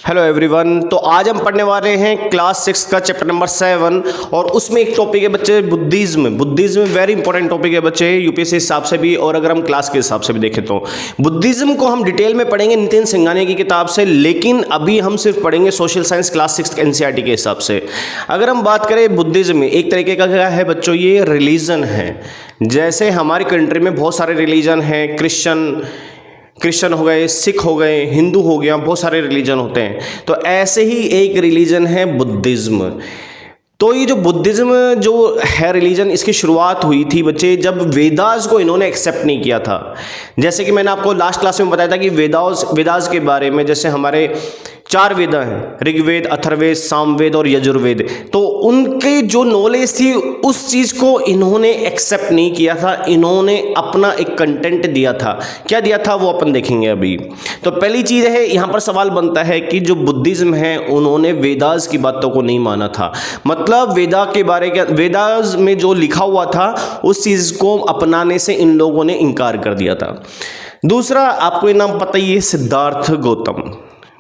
Hello everyone. तो आज हम पढ़ने वाले हैं क्लास 6 का चैप्टर नंबर 7 और उसमें एक टॉपिक है बच्चे बुद्धिज्म वेरी इंपॉर्टेंट टॉपिक है बच्चे यूपीएससी हिसाब से भी और अगर हम क्लास के हिसाब से भी देखें तो बुद्धिज्म को हम डिटेल में पढ़ेंगे नितिन सिंघानिया की किताब से, लेकिन अभी हम सिर्फ पढ़ेंगे सोशल साइंस क्लास 6 एनसीईआरटी के हिसाब से। अगर हम बात करें बुद्धिज्म में एक तरीके का क्या है बच्चों, ये रिलीजन है। जैसे हमारी कंट्री में बहुत सारे रिलीजन हैं, क्रिश्चियन हो गए, सिख हो गए, हिंदू हो गया, बहुत सारे रिलीजन होते हैं। तो ऐसे ही एक रिलीजन है बुद्धिज्म। तो ये जो बुद्धिज्म जो है रिलीजन, इसकी शुरुआत हुई थी बच्चे जब वेदास को इन्होंने एक्सेप्ट नहीं किया था। जैसे कि मैंने आपको लास्ट क्लास में बताया था कि वेदास के बारे में, जैसे हमारे 4 वेद हैं, ऋग्वेद, अथर्ववेद, सामवेद और यजुर्वेद। तो उनके जो नॉलेज थी उस चीज़ को इन्होंने एक्सेप्ट नहीं किया था, इन्होंने अपना एक कंटेंट दिया था। क्या दिया था वो अपन देखेंगे अभी। तो पहली चीज़ है, यहाँ पर सवाल बनता है कि जो बुद्धिज्म है उन्होंने वेदास की बातों को नहीं माना था। मतलब वेदास में जो लिखा हुआ था उस चीज़ को अपनाने से इन लोगों ने इनकार कर दिया था। दूसरा, आपको ये नाम पता ही है, सिद्धार्थ गौतम।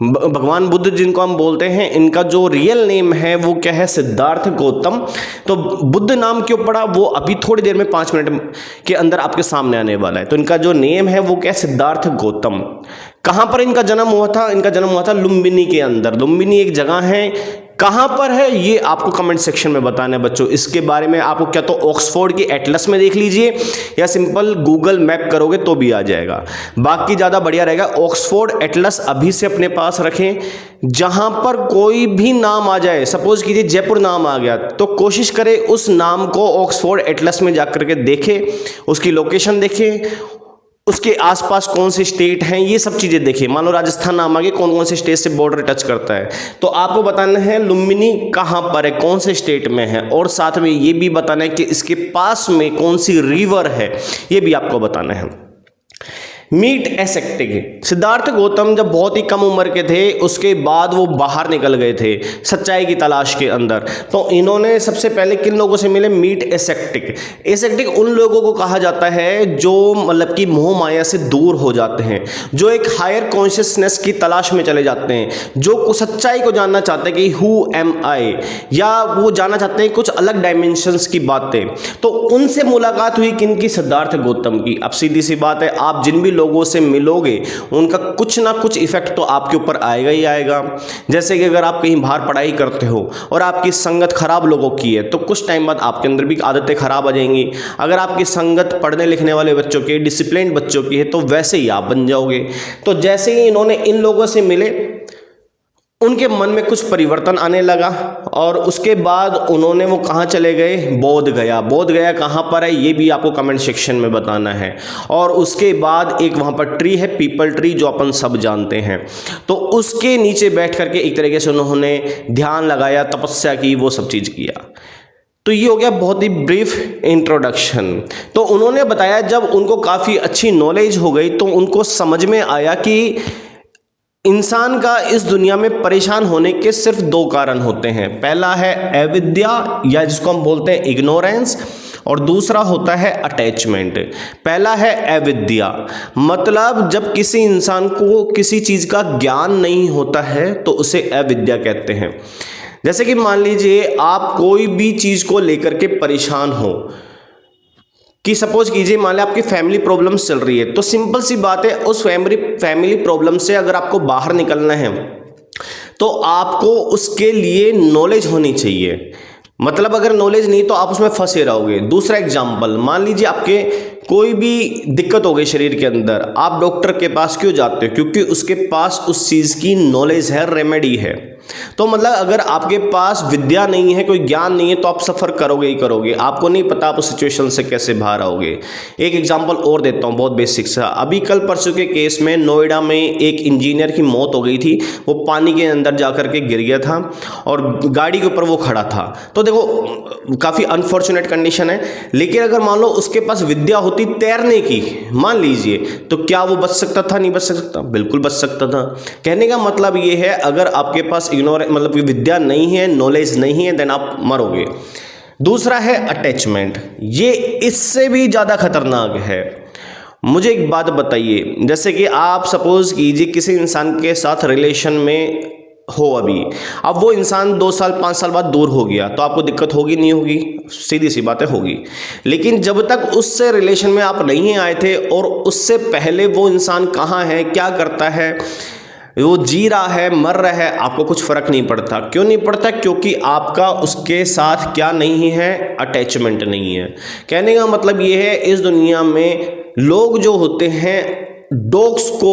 भगवान बुद्ध जिनको हम बोलते हैं, इनका जो रियल नेम है वो क्या है, सिद्धार्थ गौतम। तो बुद्ध नाम क्यों पड़ा वो अभी थोड़ी देर में 5 मिनट के अंदर आपके सामने आने वाला है। तो इनका जो नेम है वो क्या है, सिद्धार्थ गौतम। कहाँ पर इनका जन्म हुआ था? इनका जन्म हुआ था लुम्बिनी के अंदर। लुम्बिनी एक जगह है, कहाँ पर है ये आपको कमेंट सेक्शन में बताना है बच्चों। इसके बारे में आपको क्या तो ऑक्सफोर्ड की एटलस में देख लीजिए या सिंपल गूगल मैप करोगे तो भी आ जाएगा। बाकी ज़्यादा बढ़िया रहेगा ऑक्सफोर्ड एटलस अभी से अपने पास रखें। जहाँ पर कोई भी नाम आ जाए, सपोज कीजिए जयपुर नाम आ गया, तो कोशिश करें उस नाम को ऑक्सफोर्ड एटलस में जाकर के देखें, उसकी लोकेशन देखें, उसके आसपास कौन से स्टेट हैं, ये सब चीज़ें देखिए। मान लो राजस्थान नाम आ गया, कौन कौन से स्टेट से बॉर्डर टच करता है, तो आपको बताना है लुम्बिनी कहाँ पर है, कौन से स्टेट में है, और साथ में ये भी बताना है कि इसके पास में कौन सी रिवर है, ये भी आपको बताना है। Meet aseptic. सिद्धार्थ गौतम जब बहुत ही कम उम्र के थे उसके बाद वो बाहर निकल गए थे सच्चाई की तलाश के अंदर। तो इन्होंने सबसे पहले किन लोगों से मिले, मीट एसेप्टिक। एसेप्टिक उन लोगों को कहा जाता है जो मतलब कि मोह माया से दूर हो जाते हैं, जो एक हायर कॉन्शियसनेस की तलाश में चले जाते हैं, जो सच्चाई को जानना चाहते हैं कि हु एम आई, या वो जानना चाहते हैं कुछ अलग डायमेंशंस की बातें। तो उनसे मुलाकात हुई किनकी, सिद्धार्थ गौतम की। अब सीधी सी बात है, आप जिन भी लोगों से मिलोगे उनका कुछ ना कुछ इफेक्ट तो आपके ऊपर आएगा ही आएगा। जैसे कि अगर आप कहीं बाहर पढ़ाई करते हो और आपकी संगत खराब लोगों की है तो कुछ टाइम बाद आपके अंदर भी आदतें खराब आ जाएंगी। अगर आपकी संगत पढ़ने लिखने वाले बच्चों की, डिसिप्लिन बच्चों की है, तो वैसे ही आप बन जाओगे। तो जैसे ही इन्होंने इन लोगों से मिले उनके मन में कुछ परिवर्तन आने लगा और उसके बाद उन्होंने वो कहाँ चले गए, बोध गया कहाँ पर है ये भी आपको कमेंट सेक्शन में बताना है। और उसके बाद एक वहाँ पर ट्री है, पीपल ट्री, जो अपन सब जानते हैं। तो उसके नीचे बैठ करके एक तरीके से उन्होंने ध्यान लगाया, तपस्या की, वो सब चीज़ किया। तो ये हो गया बहुत ही ब्रीफ इंट्रोडक्शन। तो उन्होंने बताया जब उनको काफ़ी अच्छी नॉलेज हो गई तो उनको समझ में आया कि इंसान का इस दुनिया में परेशान होने के सिर्फ 2 कारण होते हैं। पहला है अविद्या, या जिसको हम बोलते हैं इग्नोरेंस, और दूसरा होता है अटैचमेंट। पहला है अविद्या, मतलब जब किसी इंसान को किसी चीज़ का ज्ञान नहीं होता है तो उसे अविद्या कहते हैं। जैसे कि मान लीजिए आप कोई भी चीज़ को लेकर के परेशान हो, कि सपोज कीजिए मान लें आपकी फैमिली प्रॉब्लम्स चल रही है, तो सिंपल सी बात है उस फैमिली प्रॉब्लम से अगर आपको बाहर निकलना है तो आपको उसके लिए नॉलेज होनी चाहिए। मतलब अगर नॉलेज नहीं तो आप उसमें फंसे रहोगे। दूसरा एग्जांपल, मान लीजिए आपके कोई भी दिक्कत हो गई शरीर के अंदर, आप डॉक्टर के पास क्यों जाते हो, क्योंकि उसके पास उस चीज़ की नॉलेज है, रेमेडी है। तो मतलब अगर आपके पास विद्या नहीं है, कोई ज्ञान नहीं है, तो आप सफ़र करोगे ही करोगे, आपको नहीं पता आप उस सिचुएशन से कैसे बाहर आओगे। एक एग्जांपल और देता हूँ बहुत बेसिक सा। अभी कल परसों के केस में नोएडा में एक इंजीनियर की मौत हो गई थी। वो पानी के अंदर जा कर के गिर गया था और गाड़ी के ऊपर वो खड़ा था। तो देखो काफ़ी अनफॉर्चुनेट कंडीशन है, लेकिन अगर मान लो उसके पास विद्या होती तैरने की, मान लीजिए, तो क्या वो बच सकता था? नहीं बच सकता, बिल्कुल बच सकता था। कहने का मतलब ये है, अगर आपके पास मतलब विद्या नहीं है, नॉलेज नहीं है, देन आप मरोगे। दूसरा है अटैचमेंट, ये इससे भी ज़्यादा खतरनाक है। मुझे एक बात बताइए, जैसे कि आप सपोज कीजिए किसी इंसान के साथ रिलेशन में हो अभी, अब वो इंसान 2 साल 5 साल बाद दूर हो गया तो आपको दिक्कत होगी नहीं होगी? सीधी सी बात है, होगी। लेकिन जब तक उससे रिलेशन में आप नहीं आए थे और उससे पहले वो इंसान कहाँ है, क्या करता है, वो जी रहा है, मर रहा है, आपको कुछ फर्क नहीं पड़ता। क्यों नहीं पड़ता? क्योंकि आपका उसके साथ क्या नहीं है, अटैचमेंट नहीं है। कहने का मतलब ये है, इस दुनिया में लोग जो होते हैं डॉग्स को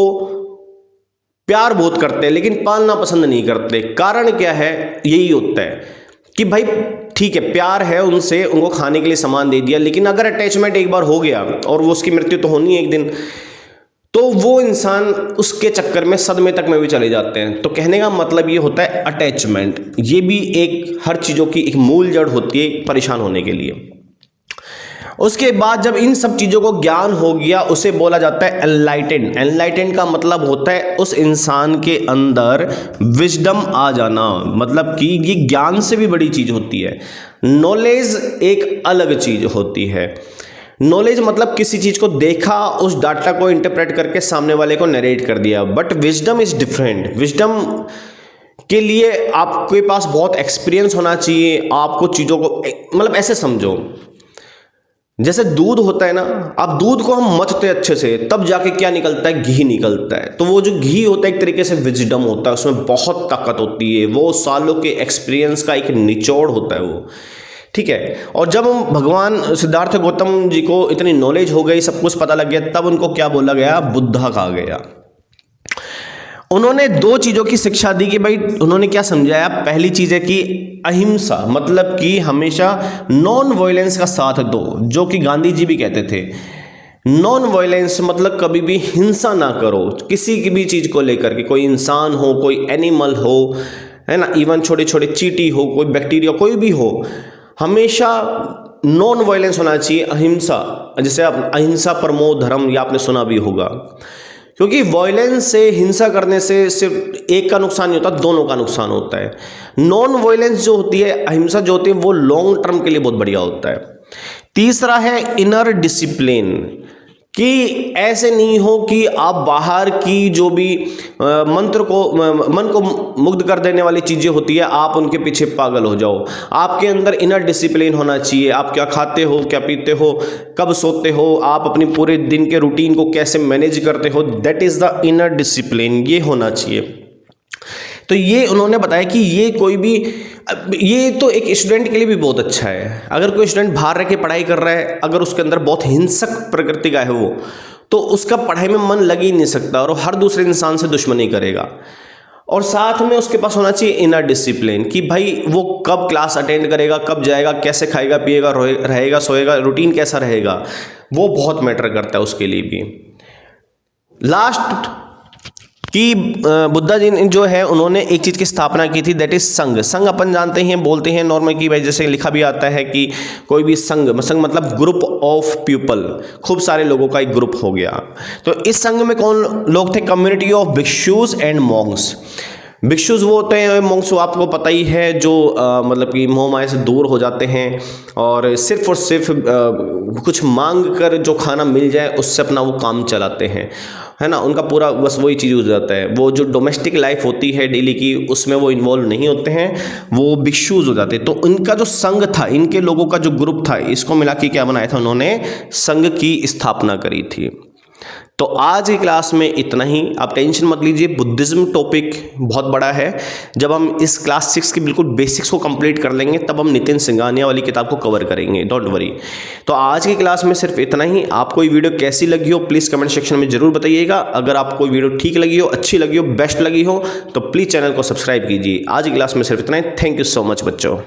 प्यार बहुत करते हैं लेकिन पालना पसंद नहीं करते। कारण क्या है? यही होता है कि भाई ठीक है, प्यार है उनसे, उनको खाने के लिए सामान दे दिया, लेकिन अगर अटैचमेंट एक बार हो गया और वो उसकी मृत्यु तो होनी है एक दिन, तो वो इंसान उसके चक्कर में सदमे तक में भी चले जाते हैं। तो कहने का मतलब ये होता है अटैचमेंट, ये भी एक हर चीज़ों की एक मूल जड़ होती है परेशान होने के लिए। उसके बाद जब इन सब चीज़ों को ज्ञान हो गया, उसे बोला जाता है एनलाइटेंड। एनलाइटेंड का मतलब होता है उस इंसान के अंदर विजडम आ जाना, मतलब कि ये ज्ञान से भी बड़ी चीज़ होती है। नॉलेज एक अलग चीज़ होती है। नॉलेज मतलब किसी चीज़ को देखा, उस डाटा को इंटरप्रेट करके सामने वाले को नरेट कर दिया। But wisdom is different. Wisdom के लिए आपके पास बहुत एक्सपीरियंस होना चाहिए। आपको चीज़ों को मतलब ऐसे समझो, जैसे दूध होता है ना, अब दूध को हम मथते अच्छे से, तब जाके क्या निकलता है? घी निकलता है। तो वो जो घी होता है एक तरीके से विजडम होता है, उसमें बहुत ताकत होती है, वो सालों के एक्सपीरियंस का एक निचोड़ होता है वो, ठीक है। और जब हम भगवान सिद्धार्थ गौतम जी को इतनी नॉलेज हो गई, सब कुछ पता लग गया, तब उनको क्या बोला गया? बुद्धा कहा गया। उन्होंने 2 चीज़ों की शिक्षा दी कि भाई, उन्होंने क्या समझाया? पहली चीज़ है कि अहिंसा, मतलब कि हमेशा नॉन वायलेंस का साथ दो, जो कि गांधी जी भी कहते थे। नॉन वायलेंस मतलब कभी भी हिंसा ना करो किसी की भी चीज़ को लेकर के, कोई इंसान हो, कोई एनिमल हो, है ना, इवन छोटे छोटे चींटी हो, कोई बैक्टीरिया, कोई भी हो, हमेशा नॉन वायलेंस होना चाहिए, अहिंसा। जैसे आप अहिंसा परमो धर्म, ये आपने सुना भी होगा। क्योंकि वायलेंस से, हिंसा करने से सिर्फ एक का नुकसान नहीं होता, दोनों का नुकसान होता है। नॉन वायलेंस जो होती है, अहिंसा जो होती है, वो लॉन्ग टर्म के लिए बहुत बढ़िया होता है। तीसरा है इनर डिसिप्लिन, कि ऐसे नहीं हो कि आप बाहर की जो भी मंत्र को, मन को मुग्ध कर देने वाली चीज़ें होती है, आप उनके पीछे पागल हो जाओ। आपके अंदर इनर डिसिप्लिन होना चाहिए। आप क्या खाते हो, क्या पीते हो, कब सोते हो, आप अपने पूरे दिन के रूटीन को कैसे मैनेज करते हो, that is the inner discipline, ये होना चाहिए। तो ये उन्होंने बताया कि ये कोई भी, ये तो एक स्टूडेंट के लिए भी बहुत अच्छा है। अगर कोई स्टूडेंट बाहर रह के पढ़ाई कर रहा है, अगर उसके अंदर बहुत हिंसक प्रकृति का है वो, तो उसका पढ़ाई में मन लग ही नहीं सकता और हर दूसरे इंसान से दुश्मनी करेगा। और साथ में उसके पास होना चाहिए इनर डिसिप्लिन, कि भाई वो कब क्लास अटेंड करेगा, कब जाएगा, कैसे खाएगा पिएगा, रहेगा सोएगा, रूटीन कैसा रहेगा, वो बहुत मैटर करता है उसके लिए भी। लास्ट कि बुद्धा जी जो है, उन्होंने एक चीज़ की स्थापना की थी, दैट इज संघ। संघ अपन जानते हैं, बोलते हैं नॉर्मल की भाई, जैसे लिखा भी आता है कि कोई भी संघ मतलब ग्रुप ऑफ पीपल, खूब सारे लोगों का एक ग्रुप हो गया। तो इस संघ में कौन लोग थे? Community of bhikshus and monks. Bhikshus वो होते हैं, मॉन्क्स वो आपको पता ही है, जो मतलब कि मोह माया से दूर हो जाते हैं और सिर्फ कुछ मांग कर जो खाना मिल जाए उससे अपना वो काम चलाते हैं, है ना। उनका पूरा बस वही चीज़ हो जाता है। वो जो डोमेस्टिक लाइफ होती है डेली की, उसमें वो इन्वॉल्व नहीं होते हैं, वो भिक्षुज हो जाते हैं। तो इनका जो संघ था, इनके लोगों का जो ग्रुप था, इसको मिला के क्या बनाया था उन्होंने? संघ की स्थापना करी थी। तो आज की क्लास में इतना ही। आप टेंशन मत लीजिए, बुद्धिज्म टॉपिक बहुत बड़ा है। जब हम इस क्लास 6 की बिल्कुल बेसिक्स को कंप्लीट कर लेंगे, तब हम नितिन सिंघानिया वाली किताब को कवर करेंगे, डोंट वरी। तो आज की क्लास में सिर्फ इतना ही। आपको ये वीडियो कैसी लगी हो प्लीज़ कमेंट सेक्शन में जरूर बताइएगा। अगर आपको वीडियो ठीक लगी हो, अच्छी लगी हो, बेस्ट लगी हो, तो प्लीज़ चैनल को सब्सक्राइब कीजिए। आज की क्लास में सिर्फ इतना ही। थैंक यू सो मच बच्चों।